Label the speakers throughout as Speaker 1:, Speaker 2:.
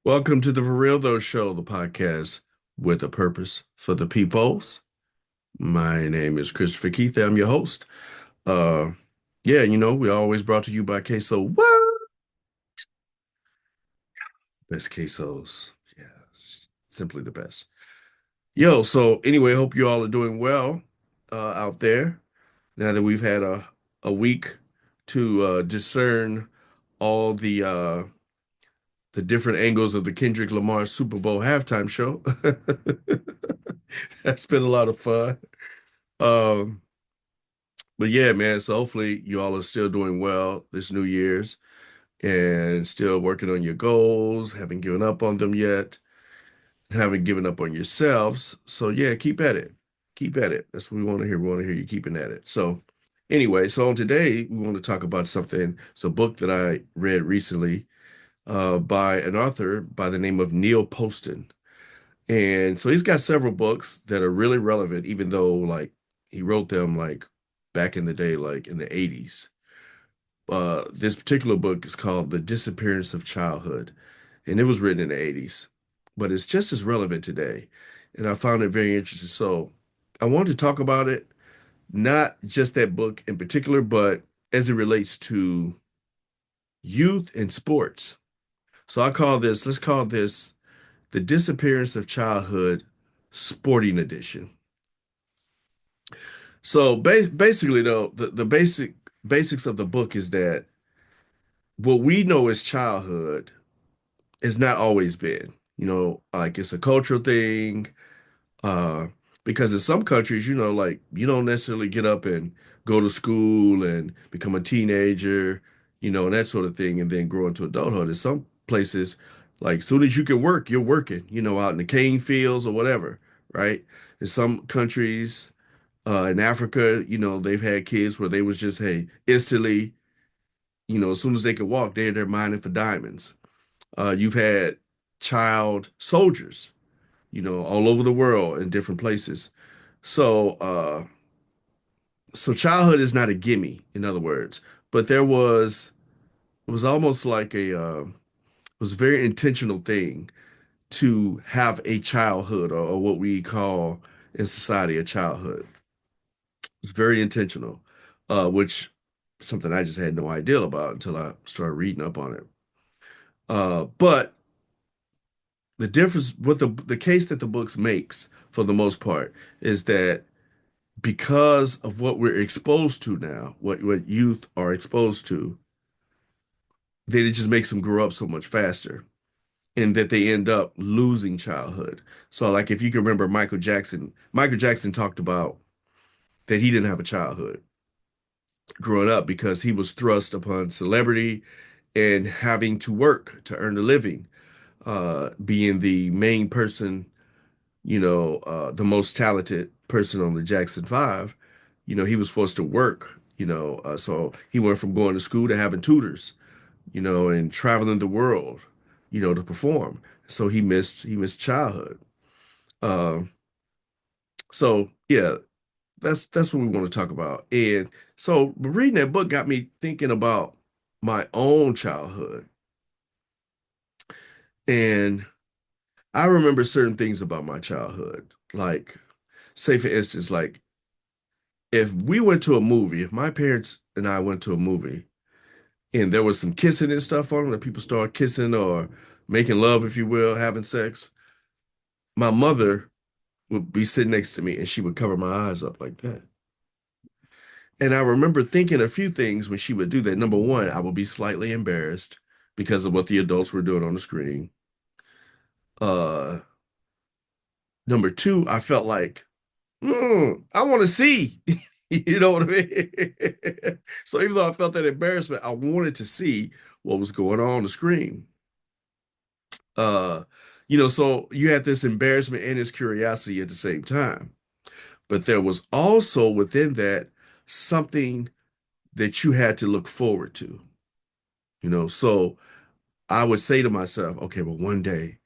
Speaker 1: Welcome to the For Real Though Show, the podcast with a purpose for the peoples. My name is Christopher Keith. I'm your host. Uh, we always brought to you by Queso. What? Best quesos. Yeah, simply the best. So anyway, hope you all are doing well out there. Now that we've had a week to discern all the different angles of the Kendrick Lamar Super Bowl halftime show. That's been a lot of fun. Um, but yeah, man, so hopefully you all are still doing well this New Year's and still working on your goals, haven't given up on them yet, haven't given up on yourselves. So yeah, keep at it. Keep at it. That's what we want to hear. We want to hear you keeping at it. So anyway, so on today we want to talk about something. It's a book that I read recently by an author by the name of Neil Poston. And so he's got several books that are really relevant, even though like he wrote them like back in the day, like in the 80s. This particular book is called The Disappearance of Childhood, and it was written in the 80s, but it's just as relevant today. And I found it very interesting. So I wanted to talk about it, not just that book in particular, but as it relates to youth and sports. So let's call this The Disappearance of Childhood Sporting Edition. So basically, though, the basics of the book is that what we know as childhood has not always been. Like it's a cultural thing. Uh, because in some countries, like you don't necessarily get up and go to school and become a teenager, and that sort of thing, and then grow into adulthood. In some places, like as soon as you can work, you're working, out in the cane fields or whatever, right? In some countries, in Africa, they've had kids where they was just, hey, instantly, as soon as they could walk, they're mining for diamonds. You've had child soldiers, all over the world in different places. So, so childhood is not a gimme, in other words, but it was almost like it was a very intentional thing to have a childhood or what we call in society a childhood. It's very intentional, which something I just had no idea about until I started reading up on it. But the difference, what the case that the books makes for the most part is that because of what we're exposed to now, what youth are exposed to, then it just makes them grow up so much faster, and that they end up losing childhood. So, like if you can remember Michael Jackson talked about that he didn't have a childhood growing up because he was thrust upon celebrity and having to work to earn a living, being the main person, the most talented person on the Jackson Five. He was forced to work, so he went from going to school to having tutors, and traveling the world, to perform. So he missed childhood. Uh, so yeah, that's what we want to talk about. And so reading that book got me thinking about my own childhood. And I remember certain things about my childhood. Like, say for instance, like if we went to a movie, if my parents and I went to a movie and there was some kissing and stuff on it, that people start kissing or making love, if you will, having sex, my mother would be sitting next to me and she would cover my eyes up like that. And I remember thinking a few things when she would do that. Number one, I would be slightly embarrassed because of what the adults were doing on the screen. Uh, Number two, I felt like, I want to see. You know what I mean? So even though I felt that embarrassment, I wanted to see what was going on the screen. Uh, so you had this embarrassment and this curiosity at the same time. But there was also within that something that you had to look forward to, So I would say to myself, okay, well, one day,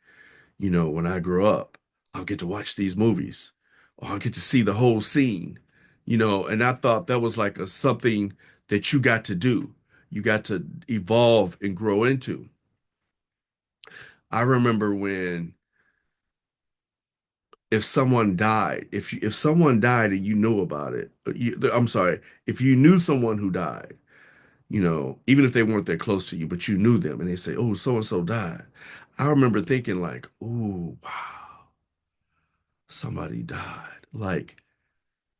Speaker 1: when I grow up, I'll get to watch these movies or I'll get to see the whole scene, and I thought that was like a something that you got to do. You got to evolve and grow into. I remember when if someone died, if someone died and you knew about it, I'm sorry, if you knew someone who died, even if they weren't that close to you, but you knew them and they say, "Oh, so and so died." I remember thinking like, "Oh, wow, somebody died." Like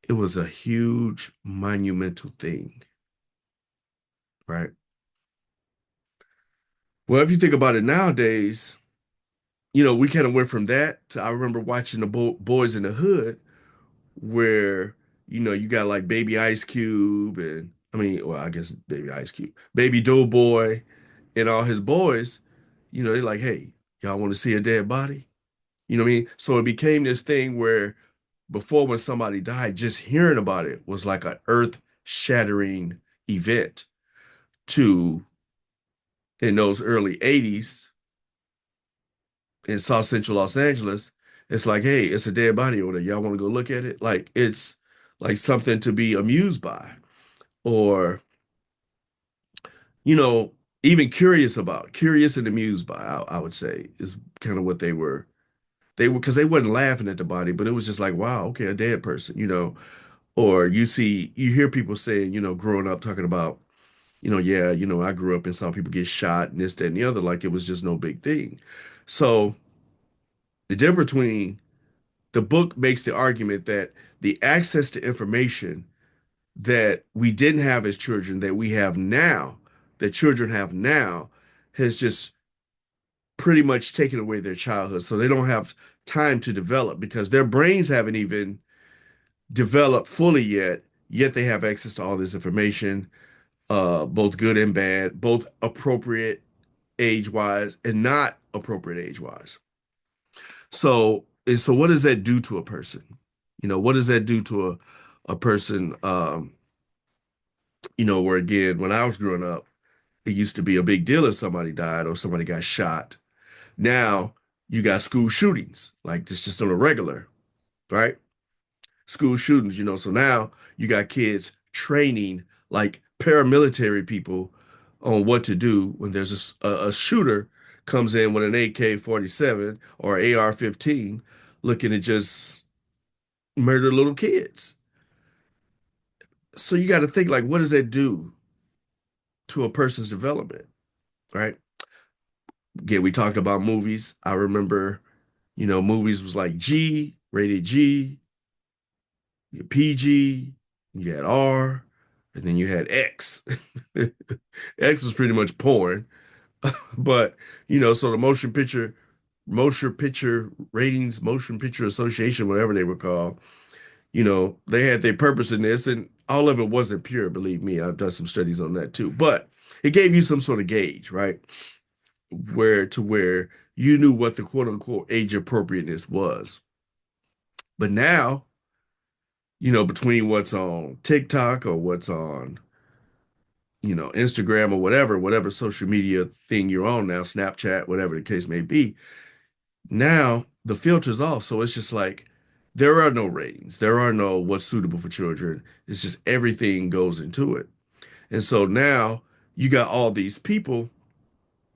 Speaker 1: it was a huge monumental thing, right? Well, if you think about it nowadays, we kind of went from that to I remember watching the Boys in the Hood where you got like Baby Ice Cube and I mean, well, I guess Baby Ice Cube, Baby Doughboy, and all his boys. They're like, "Hey, y'all want to see a dead body?" You know what I mean? So it became this thing where before when somebody died, just hearing about it was like an earth-shattering event. To in those early '80s in South Central Los Angeles, it's like, "Hey, it's a dead body over there. Y'all want to go look at it?" Like it's like something to be amused by or you know, even curious about, curious and amused by, I would say, is kind of what they were. They were because they wasn't laughing at the body, but it was just like, wow, okay, a dead person. Or you hear people saying, growing up talking about, yeah, I grew up and saw people get shot and this, that, and the other, like it was just no big thing. So the difference between the book makes the argument that the access to information that we didn't have as children that we have now, that children have now, has just pretty much taken away their childhood. So they don't have time to develop because their brains haven't even developed fully yet they have access to all this information, both good and bad, both appropriate age-wise and not appropriate age-wise. So what does that do to a person? What does that do to a person? Where again, when I was growing up, it used to be a big deal if somebody died or somebody got shot. Now you got school shootings, like it's just on a regular, right? School shootings. So now you got kids training like paramilitary people on what to do when there's a shooter comes in with an AK-47 or AR-15 looking to just murder little kids. So you got to think like, what does that do to a person's development, right? Again, we talked about movies. I remember, movies was like G, rated G, PG, you had R, and then you had X. X was pretty much porn, but so the motion picture ratings, motion picture association, whatever they were called, they had their purpose in this, and all of it wasn't pure, believe me. I've done some studies on that too, but it gave you some sort of gauge, right? Where you knew what the quote unquote age appropriateness was. But now, between what's on TikTok or what's on, Instagram or whatever social media thing you're on now, Snapchat, whatever the case may be, now the filter's off. So it's just like there are no ratings. There are no what's suitable for children. It's just everything goes into it. And so now you got all these people,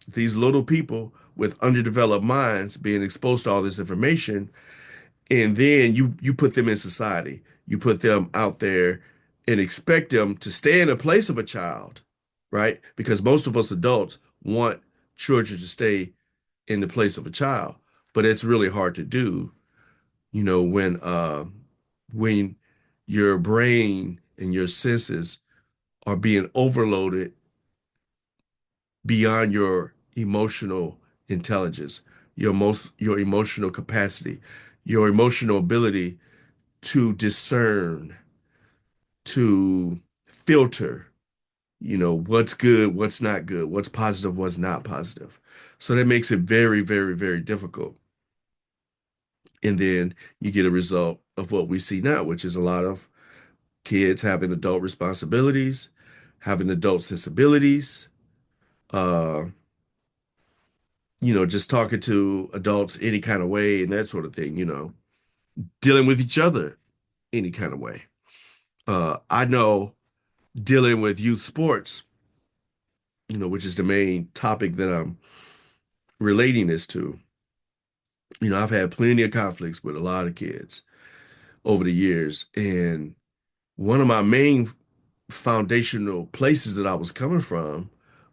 Speaker 1: these little people with underdeveloped minds being exposed to all this information, and then you put them in society. You put them out there and expect them to stay in the place of a child, right? Because most of us adults want children to stay in the place of a child, but it's really hard to do, when your brain and your senses are being overloaded beyond your emotional intelligence, your emotional capacity, your emotional ability to discern, to filter, what's good, what's not good, what's positive, what's not positive. So that makes it very, very, very difficult. And then you get a result of what we see now, which is a lot of kids having adult responsibilities, having adult sensibilities, uh, just talking to adults any kind of way and that sort of thing, dealing with each other any kind of way. I know dealing with youth sports, which is the main topic that I'm relating this to, I've had plenty of conflicts with a lot of kids over the years, and one of my main foundational places that I was coming from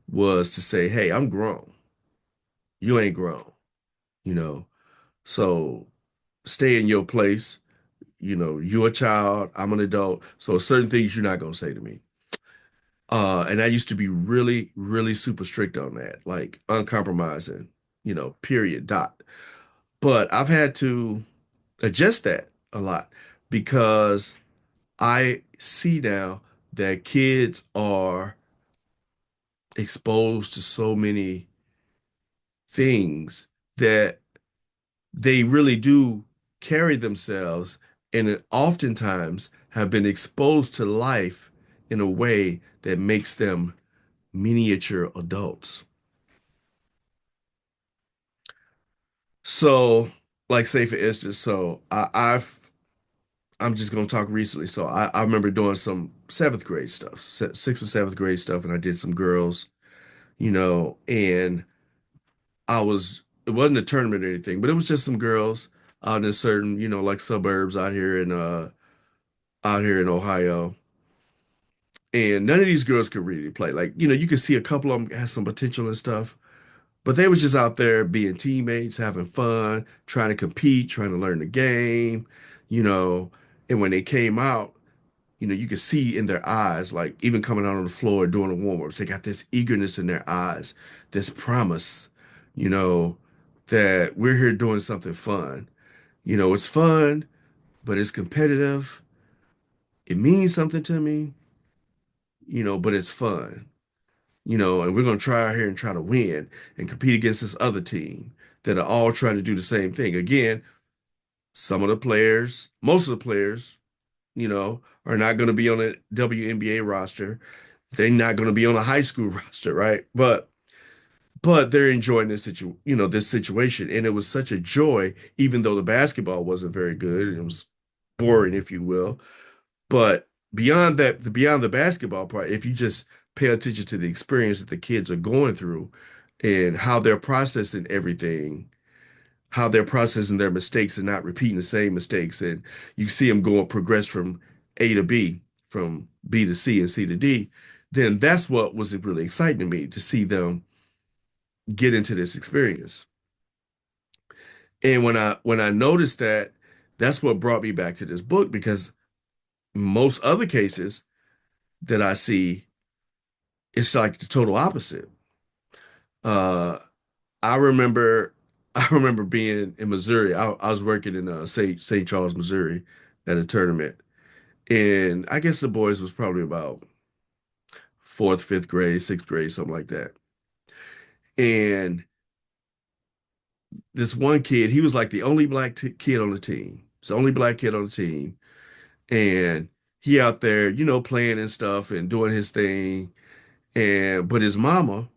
Speaker 1: was to say, hey, I'm grown. You ain't grown, you know. So stay in your place. You're a child, I'm an adult. So certain things you're not gonna say to me. And I used to be really, really super strict on that, like uncompromising, period, dot. But I've had to adjust that a lot because I see now that kids are exposed to so many things that they really do carry themselves and oftentimes have been exposed to life in a way that makes them miniature adults. So, like say for instance, I'm just gonna talk recently. So I remember doing some seventh grade stuff, sixth or seventh grade stuff, and I did some girls, and it wasn't a tournament or anything, but it was just some girls out in certain, like suburbs out here in Ohio. And none of these girls could really play. Like, you could see a couple of them had some potential and stuff, but they was just out there being teammates, having fun, trying to compete, trying to learn the game, you know. And when they came out, you could see in their eyes, like even coming out on the floor doing the warm-ups, they got this eagerness in their eyes, this promise, you know, that we're here doing something fun. It's fun, but it's competitive. It means something to me, but it's fun, and we're going to try out here and try to win and compete against this other team that are all trying to do the same thing. Again, some of the players, most of the players, are not going to be on a WNBA roster. They're not going to be on a high school roster, right? But they're enjoying this situation, and it was such a joy, even though the basketball wasn't very good. It was boring, if you will. But beyond that, beyond the basketball part, if you just pay attention to the experience that the kids are going through and how they're processing everything, how they're processing their mistakes and not repeating the same mistakes, and you see them progress from A to B, from B to C and C to D, then that's what was really exciting to me to see them get into this experience. And when I noticed that, that's what brought me back to this book because most other cases that I see, it's like the total opposite. Uh, I remember, I remember being in Missouri. I was working in St. Charles, Missouri, at a tournament, and I guess the boys was probably about fourth, fifth grade, sixth grade, something like that. And this one kid, he was like the only black kid on the team. It's the only black kid on the team, and he out there, playing and stuff and doing his thing. And but his mama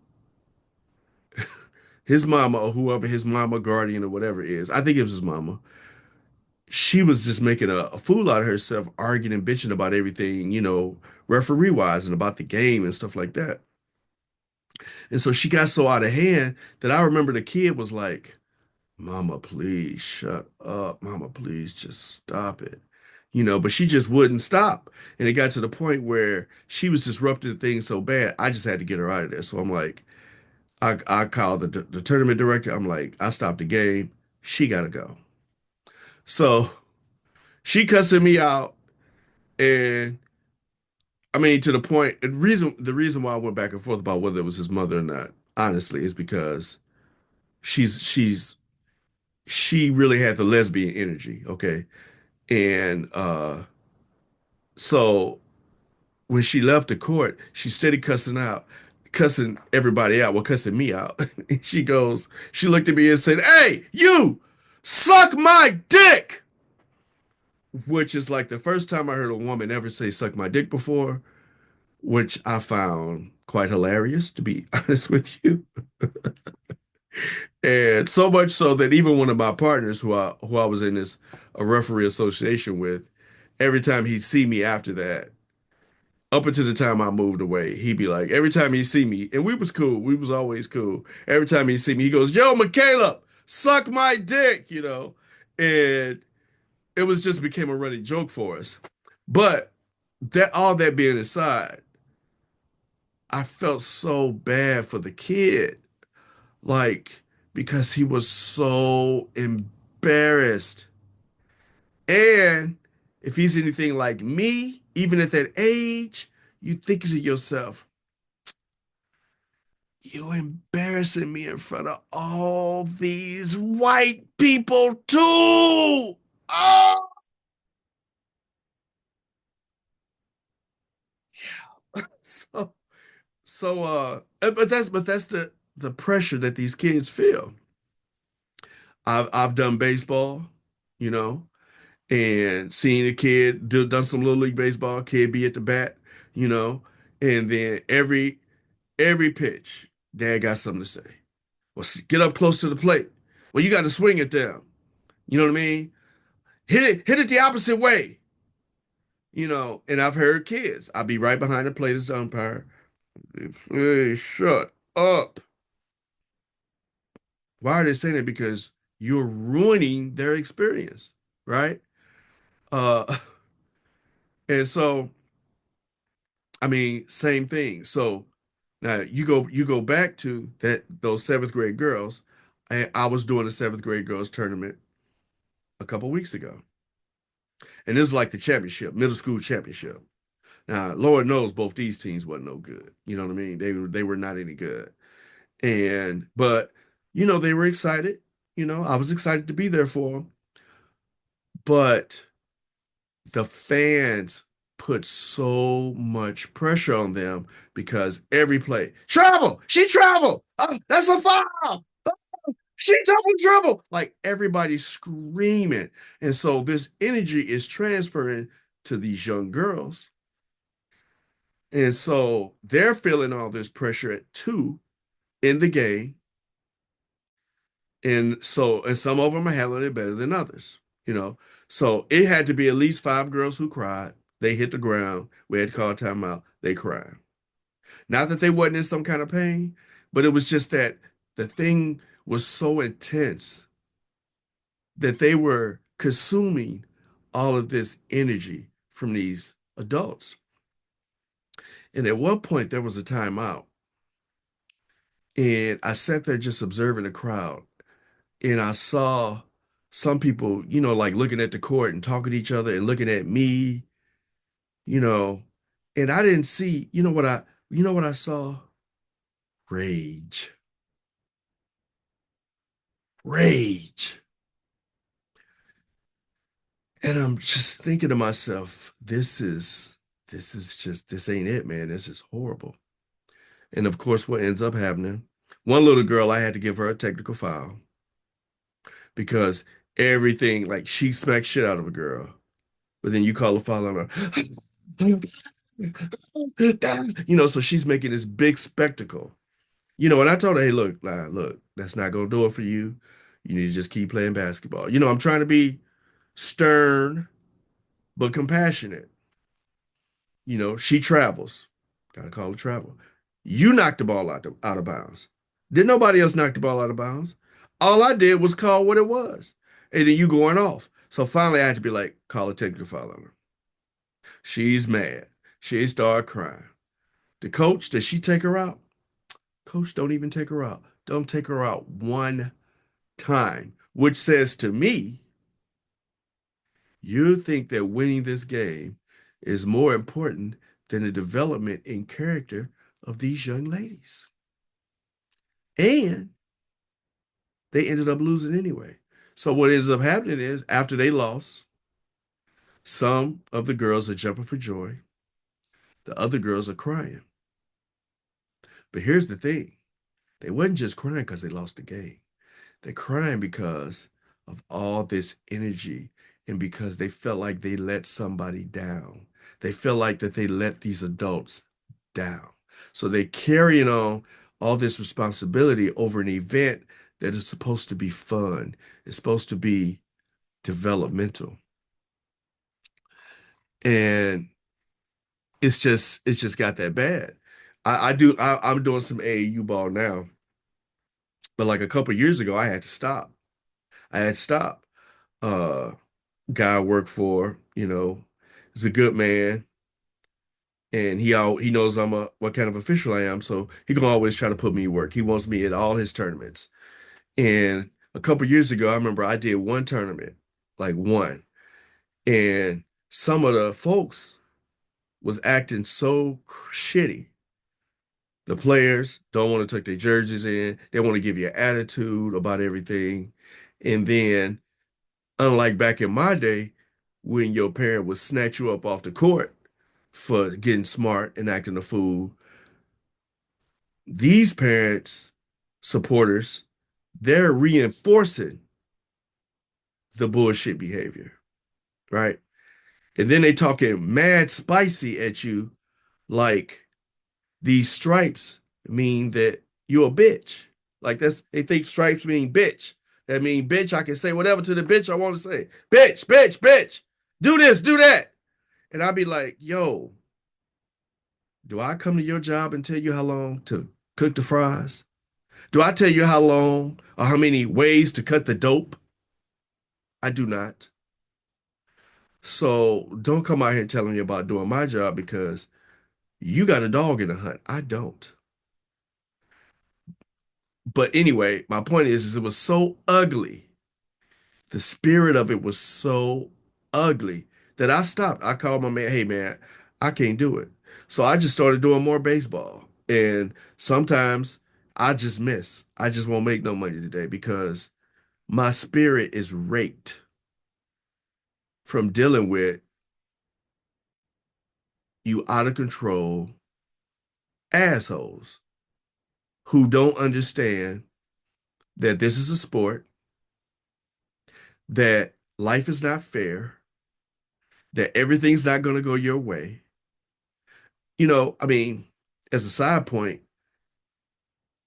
Speaker 1: or whoever his mama guardian or whatever it is, I think it was his mama. She was just making a fool out of herself, arguing and bitching about everything, referee wise and about the game and stuff like that. And so she got so out of hand that I remember the kid was like, "Mama, please shut up. Mama, please just stop it." But she just wouldn't stop. And it got to the point where she was disrupting things so bad, I just had to get her out of there. So I'm like, I called the tournament director. I'm like, I stopped the game. She got to go. So she cussing me out. And I mean, to the point, the reason why I went back and forth about whether it was his mother or not, honestly, is because she's she's she really had the lesbian energy, okay? And so when she left the court, she started cussing everybody out, well, cussing me out. She looked at me and said, "Hey, you, suck my dick!" Which is like the first time I heard a woman ever say suck my dick before, which I found quite hilarious, to be honest with you. And so much so that even one of my partners who I was in this a referee association with, every time he'd see me after that, Up until the time I moved away, he'd be like, every time he see me, and we was cool, we was always cool. Every time he see me, he goes, "Yo, Michaela, suck my dick," and it was just became a running joke for us. But that all that being aside, I felt so bad for the kid, like because he was so embarrassed. And if he's anything like me, even at that age, you think to yourself, you embarrassing me in front of all these white people too. Oh, so but that's the pressure that these kids feel. I've done baseball, you know, and seeing a kid done some little league baseball, kid be at the bat, you know, and then every pitch, dad got something to say. Well, get up close to the plate. Well, you got to swing it down. You know what I mean? Hit it the opposite way. And I've heard kids. I'll be right behind the plate as the umpire. Hey, shut up. Why are they saying it? Because you're ruining their experience, right? Uh, and so, I mean, same thing. So now you go back to those seventh grade girls. I was doing a seventh grade girls tournament a couple weeks ago, and this is like the championship, middle school championship. Now, Lord knows both these teams wasn't no good. You know what I mean? They were not any good. But they were excited. I was excited to be there for them. But the fans put so much pressure on them because every play, travel, she traveled. That's a foul. She double dribble. Like everybody's screaming. And so this energy is transferring to these young girls. And so they're feeling all this pressure at two in the game. And some of them are handling it better than others, you know. So it had to be at least five girls who cried. They hit the ground. We had to call timeout. They cried. Not that they wasn't in some kind of pain, but it was just that the thing was so intense that they were consuming all of this energy from these adults. And at one point, there was a timeout, and I sat there just observing the crowd, and I saw some people, like looking at the court and talking to each other and looking at me, you know, and I didn't see, you know what I saw? Rage. Rage. And I'm just thinking to myself, this ain't it, man. This is horrible. And of course, what ends up happening, one little girl, I had to give her a technical foul because everything, like she smacked shit out of a girl, but then you call a foul on her. So she's making this big spectacle. And I told her, hey, look, that's not gonna do it for you. You need to just keep playing basketball. I'm trying to be stern but compassionate. She travels. Gotta call it travel. You knocked the ball out of bounds. Didn't nobody else knock the ball out of bounds. All I did was call what it was. And then you going off. So finally I had to be like, call a technical foul on her. She's mad. She started crying. The coach, did she take her out? Coach, don't even take her out. Don't take her out one time, which says to me, you think that winning this game is more important than the development in character of these young ladies. And they ended up losing anyway. So what ends up happening is after they lost, some of the girls are jumping for joy. The other girls are crying. But here's the thing. They wasn't just crying because they lost the game. They're crying because of all this energy and because they felt like they let somebody down. They felt like that they let these adults down. So they carrying on all this responsibility over an event that is supposed to be fun. It's supposed to be developmental. And it's just got that bad. I'm doing some AAU ball now, but like a couple years ago, I had to stop. I had to stop. Uh, Guy I work for, is a good man, and he knows I'm a what kind of official I am, so he gonna always try to put me to work. He wants me at all his tournaments. And a couple years ago, I remember I did one tournament, like one, and some of the folks was acting so shitty. The players don't want to tuck their jerseys in. They want to give you an attitude about everything. And then, unlike back in my day, when your parent would snatch you up off the court for getting smart and acting a fool, these parents, supporters, they're reinforcing the bullshit behavior, right? And then they talking mad spicy at you like these stripes mean that you're a bitch. Like they think stripes mean bitch. That mean bitch, I can say whatever to the bitch I want to say. Bitch, bitch, bitch. Do this, do that. And I'd be like, yo, do I come to your job and tell you how long to cook the fries? Do I tell you how long or how many ways to cut the dope? I do not. So don't come out here telling me about doing my job because you got a dog in the hunt. I don't. But anyway, my point is it was so ugly. The spirit of it was so ugly that I stopped. I called my man, hey man, I can't do it. So I just started doing more baseball. And sometimes I just miss. I just won't make no money today because my spirit is raked from dealing with you out of control assholes who don't understand that this is a sport, that life is not fair, that everything's not going to go your way. I mean, as a side point,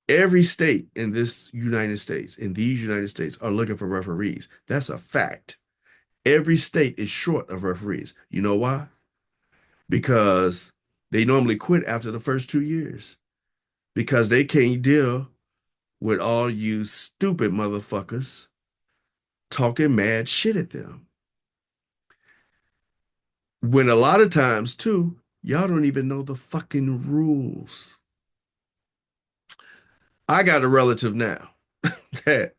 Speaker 1: every state in these United States, are looking for referees. That's a fact. Every state is short of referees. You know why? Because they normally quit after the first 2 years because they can't deal with all you stupid motherfuckers talking mad shit at them. When a lot of times, too, y'all don't even know the fucking rules. I got a relative now that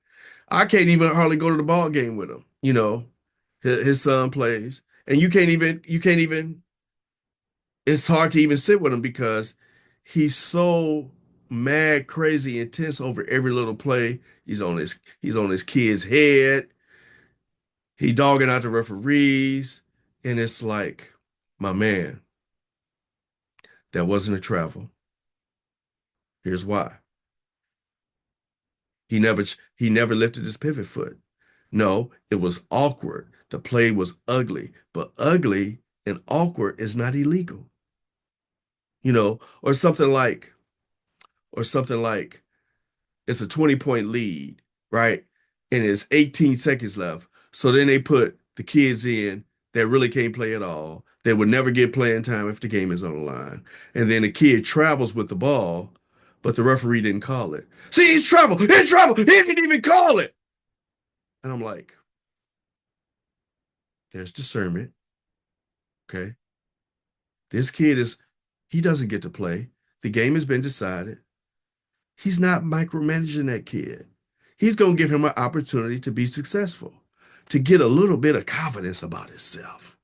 Speaker 1: I can't even hardly go to the ball game with him. His son plays, and you can't even, it's hard to even sit with him because he's so mad, crazy, intense over every little play. He's on his kid's head. He dogging out the referees, and it's like, my man, that wasn't a travel. Here's why. He never lifted his pivot foot. No, it was awkward. The play was ugly, but ugly and awkward is not illegal. Or something like it's a 20-point lead, right? And it's 18 seconds left. So then they put the kids in that really can't play at all. They would never get playing time if the game is on the line. And then the kid travels with the ball, but the referee didn't call it. See, he's travel, he didn't even call it. And I'm like, there's discernment, okay? This kid he doesn't get to play. The game has been decided. He's not micromanaging that kid. He's going to give him an opportunity to be successful, to get a little bit of confidence about himself.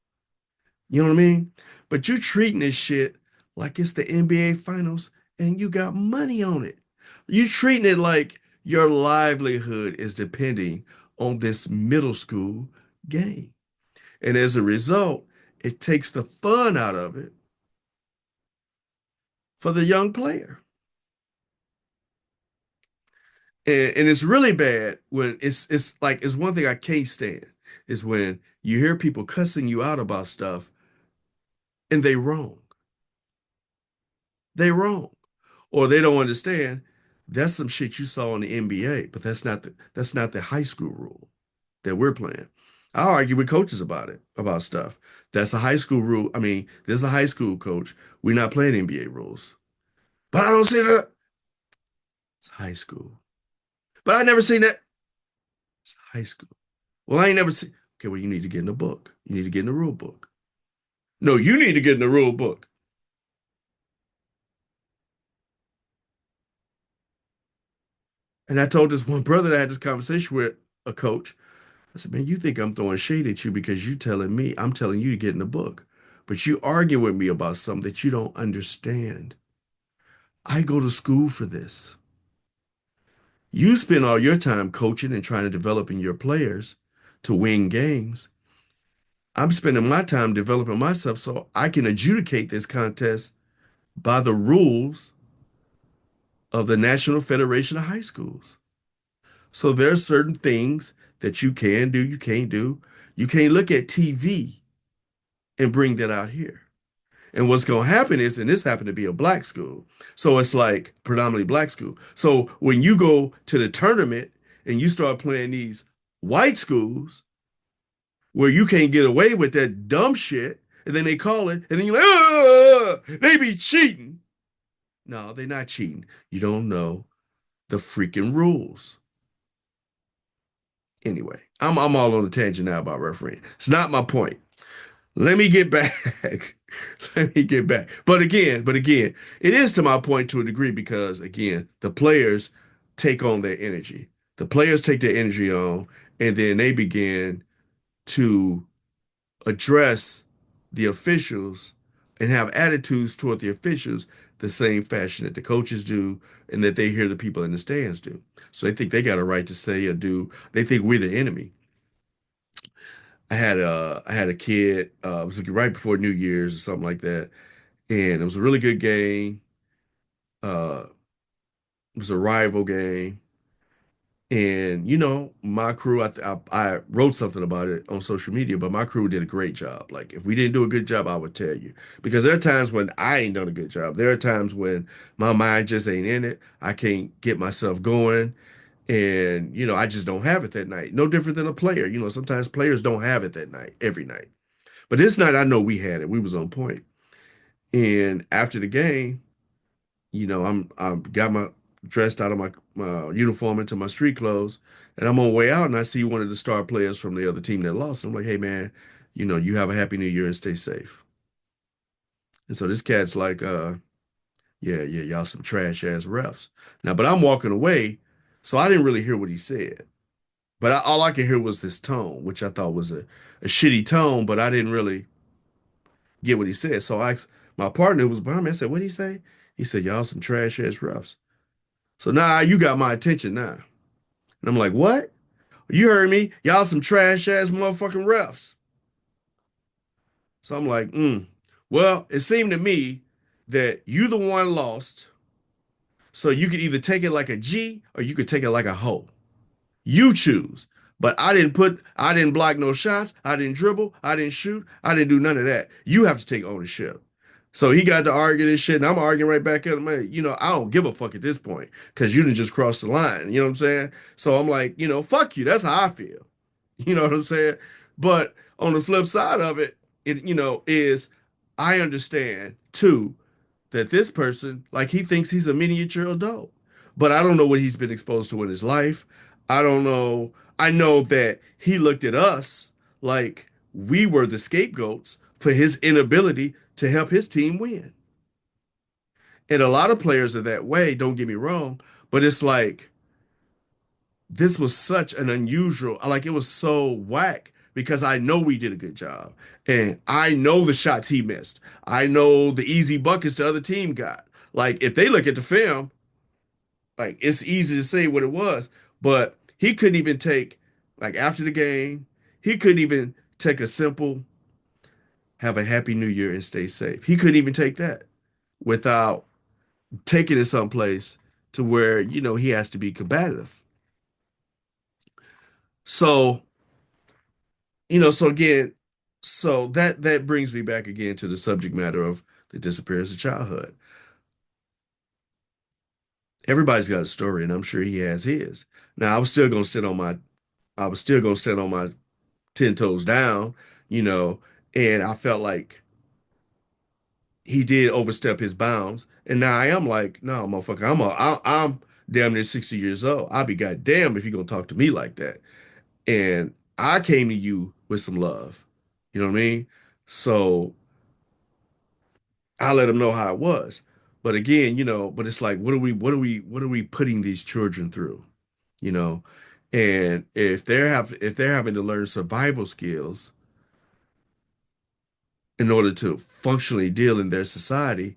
Speaker 1: You know what I mean? But you're treating this shit like it's the NBA Finals and you got money on it. You're treating it like your livelihood is depending on this middle school game. And as a result, it takes the fun out of it for the young player. And it's really bad when it's one thing I can't stand is when you hear people cussing you out about stuff and they wrong. They wrong. Or they don't understand that's some shit you saw in the NBA, but that's not the high school rule that we're playing. I'll argue with coaches about it, about stuff. That's a high school rule. I mean, this is a high school coach. We're not playing NBA rules. But I don't see that. It's high school. But I never seen that. It's high school. Well, I ain't never seen. Okay, well, you need to get in the book. You need to get in the rule book. No, you need to get in the rule book. And I told this one brother that I had this conversation with a coach. I said, man, you think I'm throwing shade at you because you telling me, I'm telling you to get in the book. But you arguing with me about something that you don't understand. I go to school for this. You spend all your time coaching and trying to develop in your players to win games. I'm spending my time developing myself so I can adjudicate this contest by the rules of the National Federation of High Schools. So there are certain things that you can do, you can't do. You can't look at TV and bring that out here. And what's going to happen is, and this happened to be a black school, so it's like predominantly black school. So when you go to the tournament and you start playing these white schools where you can't get away with that dumb shit, and then they call it, and then you're like, they be cheating. No, they're not cheating. You don't know the freaking rules. Anyway, I'm all on a tangent now about refereeing. It's not my point. Let me get back. Let me get back. But again, it is to my point to a degree because again, the players take on their energy. The players take their energy on, and then they begin to address the officials and have attitudes toward the officials the same fashion that the coaches do and that they hear the people in the stands do. So they think they got a right to say or do. They think we're the enemy. I had a kid. It was like right before New Year's or something like that, and it was a really good game. Uh, it was a rival game, and my crew. I wrote something about it on social media, but my crew did a great job. Like if we didn't do a good job, I would tell you because there are times when I ain't done a good job. There are times when my mind just ain't in it. I can't get myself going, and I just don't have it that night. No different than a player. Sometimes players don't have it that night, every night. But this night, I know we had it. We was on point. And after the game, I'm got my dressed out of my uniform into my street clothes, and I'm on the way out, and I see one of the star players from the other team that lost. I'm like, hey man, you have a happy new year and stay safe. And so this cat's like, yeah, yeah, y'all some trash ass refs. Now, but I'm walking away, so I didn't really hear what he said. But all I could hear was this tone, which I thought was a shitty tone, but I didn't really get what he said. So I asked my partner who was behind me, I said, what'd he say? He said, y'all some trash ass refs. So now you got my attention now. And I'm like, what? You heard me. Y'all some trash ass motherfucking refs. So I'm like, well, it seemed to me that you the one lost. So you could either take it like a G or you could take it like a hoe. You choose. But I didn't block no shots. I didn't dribble. I didn't shoot. I didn't do none of that. You have to take ownership. So he got to argue this shit, and I'm arguing right back at him. Man, I don't give a fuck at this point because you didn't just cross the line. You know what I'm saying? So I'm like, fuck you. That's how I feel. You know what I'm saying? But on the flip side of it, is I understand too that this person, like he thinks he's a miniature adult, but I don't know what he's been exposed to in his life. I don't know. I know that he looked at us like we were the scapegoats for his inability to help his team win. And a lot of players are that way, don't get me wrong, but it's like this was such an unusual, like it was so whack because I know we did a good job. And I know the shots he missed. I know the easy buckets the other team got. Like if they look at the film, like it's easy to say what it was, but he couldn't even take, like after the game, he couldn't even take a simple have a happy new year and stay safe. He couldn't even take that without taking it someplace to where, he has to be combative. So so again, so that brings me back again to the subject matter of the disappearance of childhood. Everybody's got a story, and I'm sure he has his. Now, I was still gonna sit on my 10 10 toes down, you know, and I felt like he did overstep his bounds. And now I am like, no, motherfucker, I'm damn near 60 years old. I'll be goddamn if you're gonna talk to me like that. And I came to you with some love. You know what I mean? So I let him know how it was. But again, but it's like, what are we putting these children through? You know? And if they're having to learn survival skills in order to functionally deal in their society,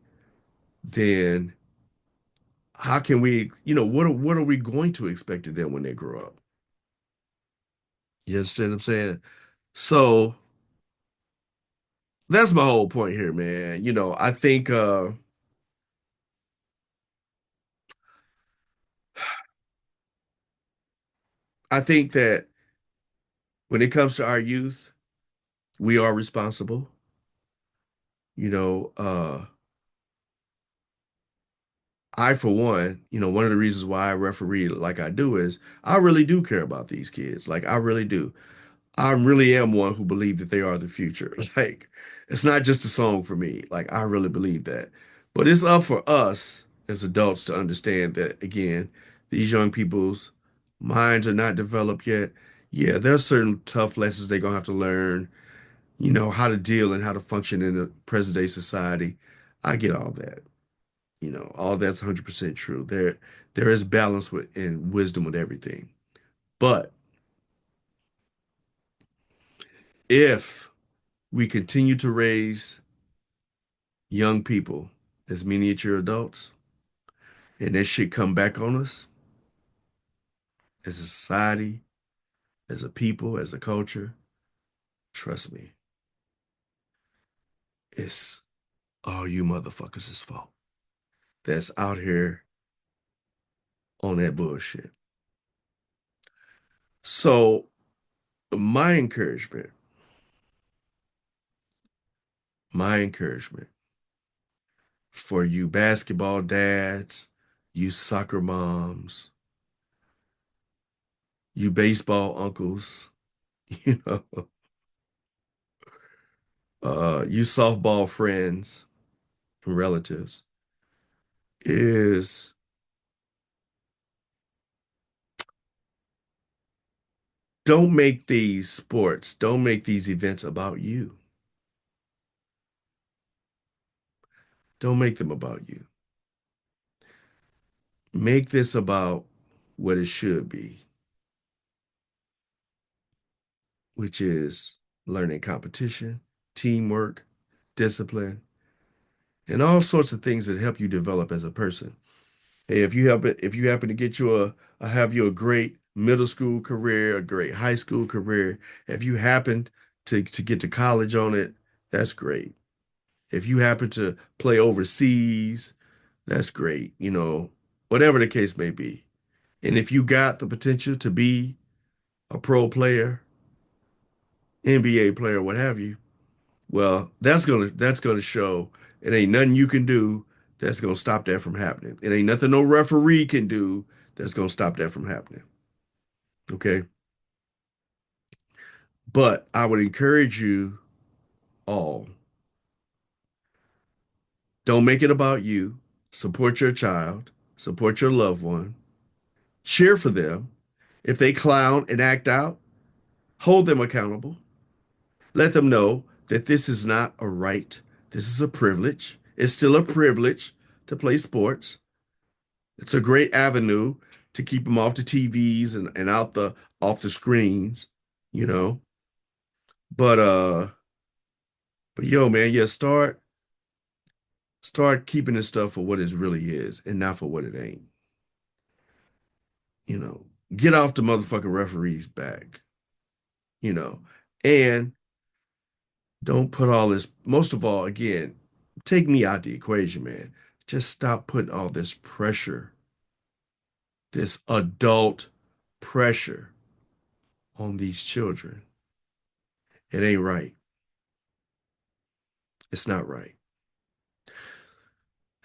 Speaker 1: then how can we, what are we going to expect of them when they grow up? You understand what I'm saying? So that's my whole point here, man. I think that when it comes to our youth, we are responsible. You know, I, for one of the reasons why I referee like I do is I really do care about these kids. Like I really do. I really am one who believe that they are the future. Like it's not just a song for me. Like I really believe that. But it's up for us as adults to understand that again, these young people's minds are not developed yet. Yeah, there's certain tough lessons they're gonna have to learn, how to deal and how to function in the present day society. I get all that. All that's 100% true. There is balance with and wisdom with everything. But if we continue to raise young people as miniature adults and that shit come back on us as a society, as a people, as a culture, trust me, it's all you motherfuckers' fault that's out here on that bullshit. So my encouragement, my encouragement for you basketball dads, you soccer moms, you baseball uncles, you know, you softball friends and relatives is don't make these events about you. Don't make them about you. Make this about what it should be, which is learning competition, teamwork, discipline, and all sorts of things that help you develop as a person. Hey, if you happen to get you have you a great middle school career, a great high school career, if you happen to get to college on it, that's great. If you happen to play overseas, that's great. Whatever the case may be. And if you got the potential to be a pro player, NBA player, what have you, well, that's gonna show it ain't nothing you can do that's gonna stop that from happening. It ain't nothing no referee can do that's gonna stop that from happening. Okay. But I would encourage you all, don't make it about you. Support your child, support your loved one, cheer for them. If they clown and act out, hold them accountable. Let them know that this is not a right. This is a privilege. It's still a privilege to play sports. It's a great avenue to keep them off the TVs and out the off the screens, you know. But but yo, man, yeah, start keeping this stuff for what it really is and not for what it ain't. You know, get off the motherfucking referee's back, you know, and don't put all this, most of all, again, take me out the equation, man. Just stop putting all this pressure, this adult pressure on these children. It ain't right. It's not right.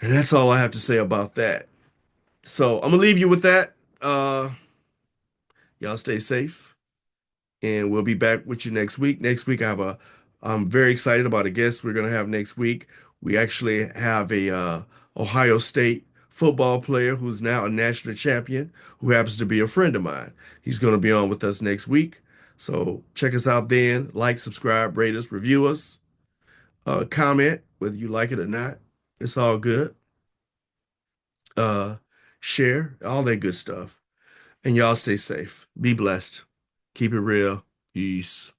Speaker 1: And that's all I have to say about that. So I'm gonna leave you with that. Y'all stay safe. and we'll be back with you next week. Next week, I'm very excited about a guest we're gonna have next week. We actually have a Ohio State football player who's now a national champion, who happens to be a friend of mine. He's gonna be on with us next week. So check us out then. Like, subscribe, rate us, review us, comment whether you like it or not. It's all good. Uh, Share all that good stuff. And y'all stay safe. Be blessed. Keep it real. Peace.